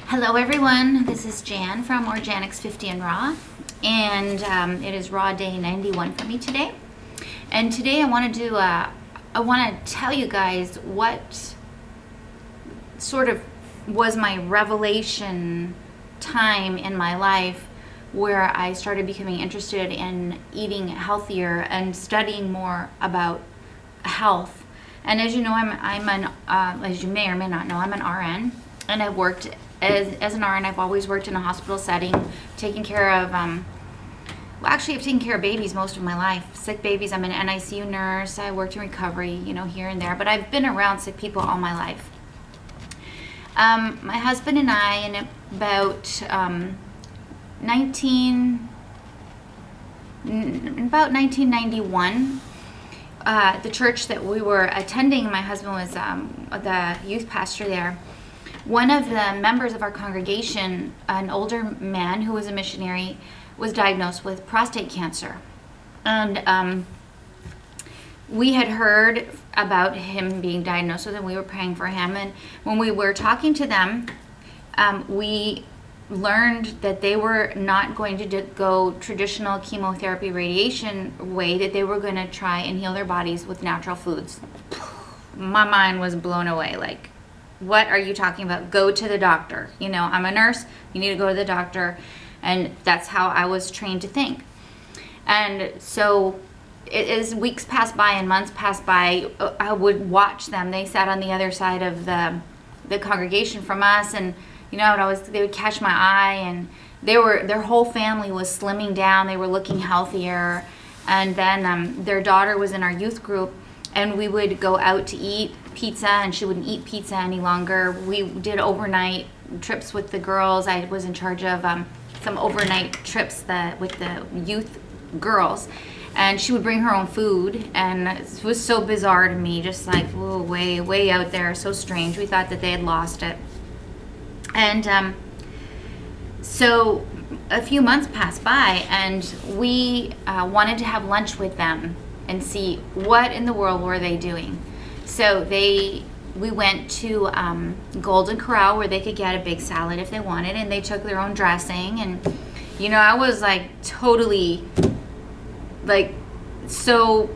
Hello everyone, this is Jan from orJANics 50 and Raw, and it is Raw Day 91 for me today. And today I want to tell you guys what sort of was my revelation time in my life where I started becoming interested in eating healthier and studying more about health. And as you know, as you may or may not know, I'm an RN, and I've worked as an RN. I've always worked in a hospital setting, taking care of, well, actually I've taken care of babies most of my life, sick babies. I'm an NICU nurse. I worked in recovery, you know, here and there, but I've been around sick people all my life. My husband and I, in about 1991, the church that we were attending, my husband was the youth pastor there. One of the members of our congregation, an older man who was a missionary, was diagnosed with prostate cancer. And we had heard about him being diagnosed with it, and we were praying for him. And when we were talking to them, we learned that they were not going to go traditional chemotherapy radiation way, that they were going to try and heal their bodies with natural foods. My mind was blown away. Like, what are you talking about? Go to the doctor. You know, I'm a nurse. You need to go to the doctor. And that's how I was trained to think. And so as weeks passed by and months passed by, I would watch them. They sat on the other side of the congregation from us, and you know, they would catch my eye, and their whole family was slimming down. They were looking healthier. And then their daughter was in our youth group, and we would go out to eat pizza, and she wouldn't eat pizza any longer. We did overnight trips with the girls. I was in charge of some overnight trips with the youth girls, and she would bring her own food, and it was so bizarre to me, just like, whoa, way out there, so strange. We thought that they had lost it. And so a few months passed by, and we wanted to have lunch with them and see what in the world were they doing. So we went to Golden Corral, where they could get a big salad if they wanted, and they took their own dressing. And you know, I was like totally like so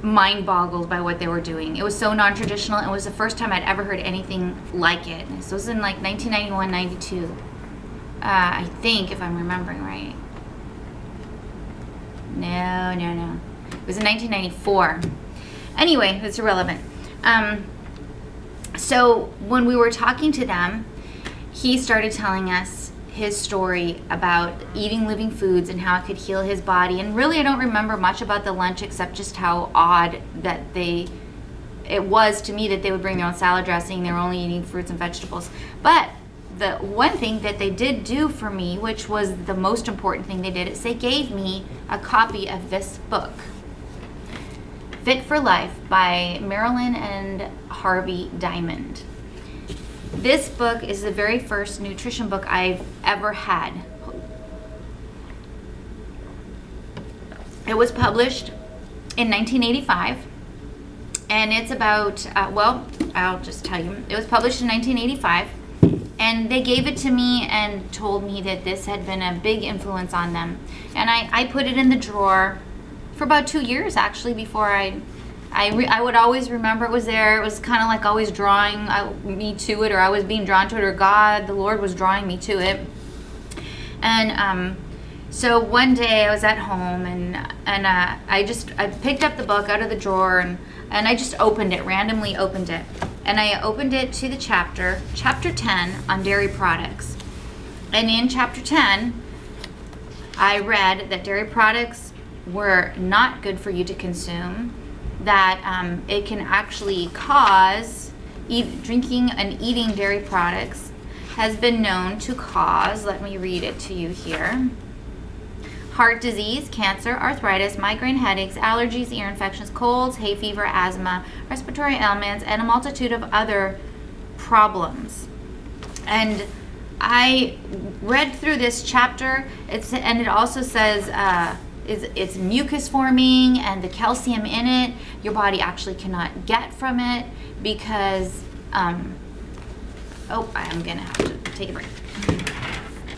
mind boggled by what they were doing. It was so non-traditional. It was the first time I'd ever heard anything like it. So this was in like 1991, 92, I think, if I'm remembering right. No. It was in 1994. Anyway, it's irrelevant. So when we were talking to them, he started telling us his story about eating living foods and how it could heal his body. And really, I don't remember much about the lunch except just how odd that it was to me that they would bring their own salad dressing. They were only eating fruits and vegetables. But the one thing that they did do for me, which was the most important thing they did, is they gave me a copy of this book, Fit for Life by Marilyn and Harvey Diamond. This book is the very first nutrition book I've ever had. It was published in 1985, and it's about, well, I'll just tell you. It was published in 1985, and they gave it to me and told me that this had been a big influence on them. And I put it in the drawer for about 2 years, actually, before I would always remember it was there. It was kind of like always drawing me to it, or I was being drawn to it, or God, the Lord was drawing me to it. And so one day I was at home, and I picked up the book out of the drawer, and I just opened it, randomly opened it. And I opened it to the chapter 10 on dairy products. And in chapter 10, I read that dairy products were not good for you to consume, that it can actually cause, drinking and eating dairy products has been known to cause, let me read it to you here, heart disease, cancer, arthritis, migraine headaches, allergies, ear infections, colds, hay fever, asthma, respiratory ailments, and a multitude of other problems. And I read through this chapter, and it also says it's mucus forming, and the calcium in it your body actually cannot get from it because oh, I'm gonna have to take a break.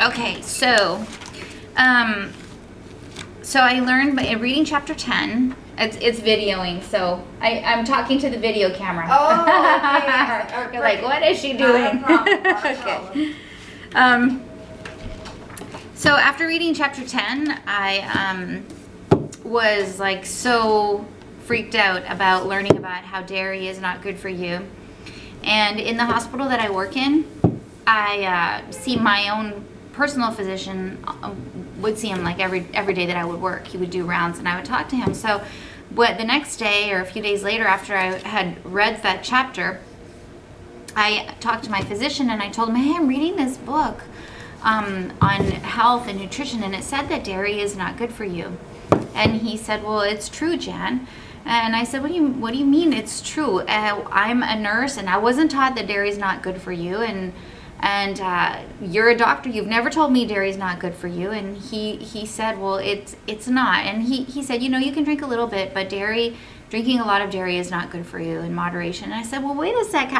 Okay, so I learned by reading chapter 10. It's videoing, so I'm talking to the video camera. Oh, okay. You're like, what is she doing? Okay. So after reading chapter 10, I was like so freaked out about learning about how dairy is not good for you. And in the hospital that I work in, I see my own personal physician, would see him like every day that I would work. He would do rounds and I would talk to him. So the next day or a few days later after I had read that chapter, I talked to my physician and I told him, hey, I'm reading this book on health and nutrition, and it said that dairy is not good for you. And he said, well, it's true, Jan. And I said, what do you mean it's true? I'm a nurse and I wasn't taught that dairy is not good for you, and you're a doctor, you've never told me dairy is not good for you. And he said, well, it's not. And he said, you can drink a little bit, but drinking a lot of dairy is not good for you in moderation. And I said, well, wait a sec,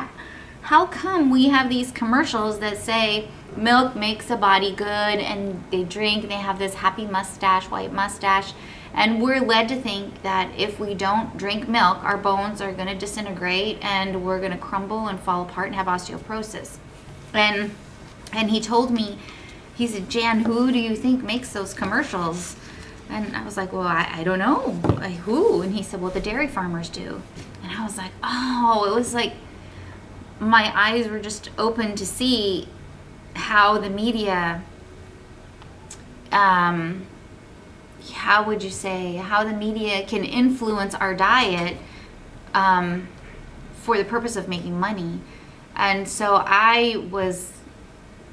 how come we have these commercials that say milk makes the body good, and they drink and they have this happy mustache, white mustache, and we're led to think that if we don't drink milk, our bones are going to disintegrate and we're going to crumble and fall apart and have osteoporosis. And he told me, he said, Jan, who do you think makes those commercials? And I was like, well, I don't know. Like, who? And he said, well, the dairy farmers do. And I was like, oh, it was like my eyes were just open to see how the media, how would you say, how the media can influence our diet for the purpose of making money. And so I was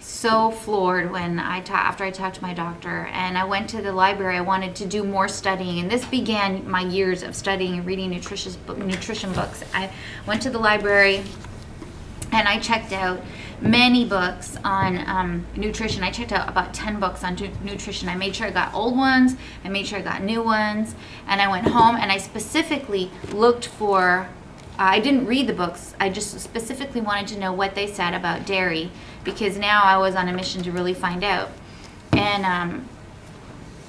so floored when after I talked to my doctor, and I went to the library. I wanted to do more studying, and this began my years of studying and reading nutrition books. I went to the library and I checked out many books on nutrition. I checked out about 10 books on nutrition. I made sure I got old ones, I made sure I got new ones, and I went home and I specifically looked for, I didn't read the books, I just specifically wanted to know what they said about dairy, because now I was on a mission to really find out. And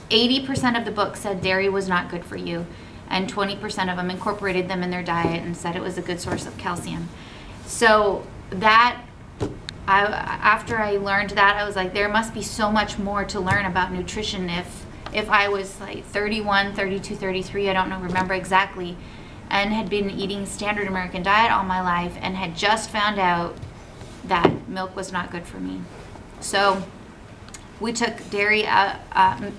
80% of the books said dairy was not good for you, and 20% of them incorporated them in their diet and said it was a good source of calcium. So that, after I learned that, I was like, there must be so much more to learn about nutrition. If I was like 31, 32, 33, I don't know, remember exactly, and had been eating standard American diet all my life and had just found out that milk was not good for me. So we took dairy out,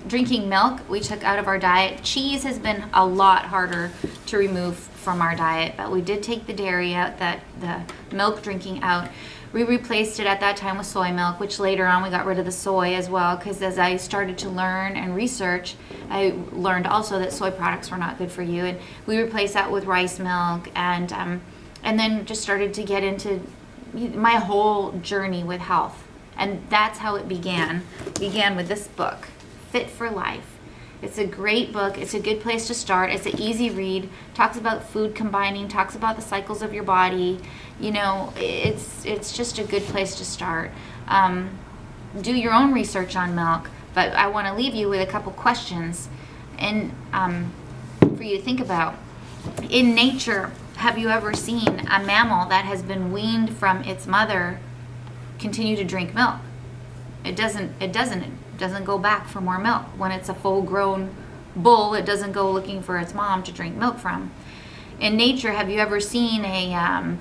drinking milk, we took out of our diet. Cheese has been a lot harder to remove from our diet, but we did take the dairy out, the milk drinking out. We replaced it at that time with soy milk, which later on we got rid of the soy as well, because as I started to learn and research, I learned also that soy products were not good for you, and we replaced that with rice milk, and then just started to get into my whole journey with health. And that's how it began with this book, Fit for Life. It's a great book. It's a good place to start. It's an easy read. Talks about food combining, talks about the cycles of your body. It's just a good place to start. Do your own research on milk, but I want to leave you with a couple questions and for you to think about. In nature, have you ever seen a mammal that has been weaned from its mother continue to drink milk? It doesn't go back for more milk. When it's a full-grown bull, it doesn't go looking for its mom to drink milk from. In nature, have you ever seen a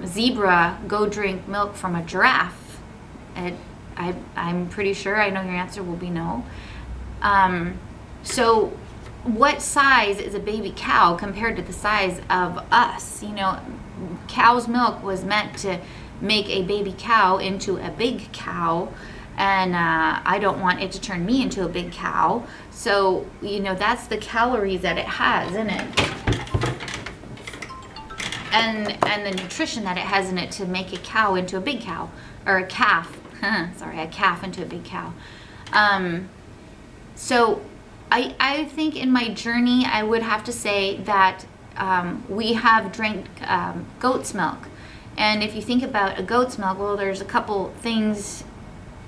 zebra go drink milk from a giraffe? I'm pretty sure I know your answer will be no. So what size is a baby cow compared to the size of us? Cow's milk was meant to make a baby cow into a big cow, and I don't want it to turn me into a big cow. So that's the calories that it has in it, and the nutrition that it has in it to make a cow into a big cow, or a calf sorry, a calf into a big cow. So I think in my journey I would have to say that we have drank goat's milk, And if you think about a goat's milk, well, there's a couple things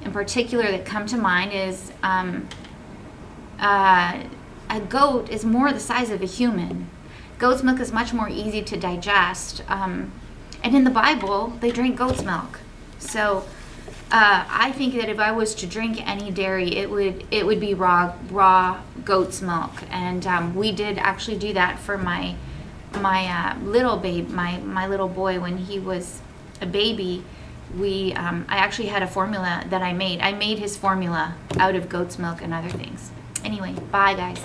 in particular that come to mind. Is a goat is more the size of a human. Goat's milk is much more easy to digest. And in the Bible, they drink goat's milk. So I think that if I was to drink any dairy, it would be raw goat's milk. And we did actually do that for my little babe, my little boy, when he was a baby. I actually had a formula that I made. I made his formula out of goat's milk and other things. Anyway, bye guys.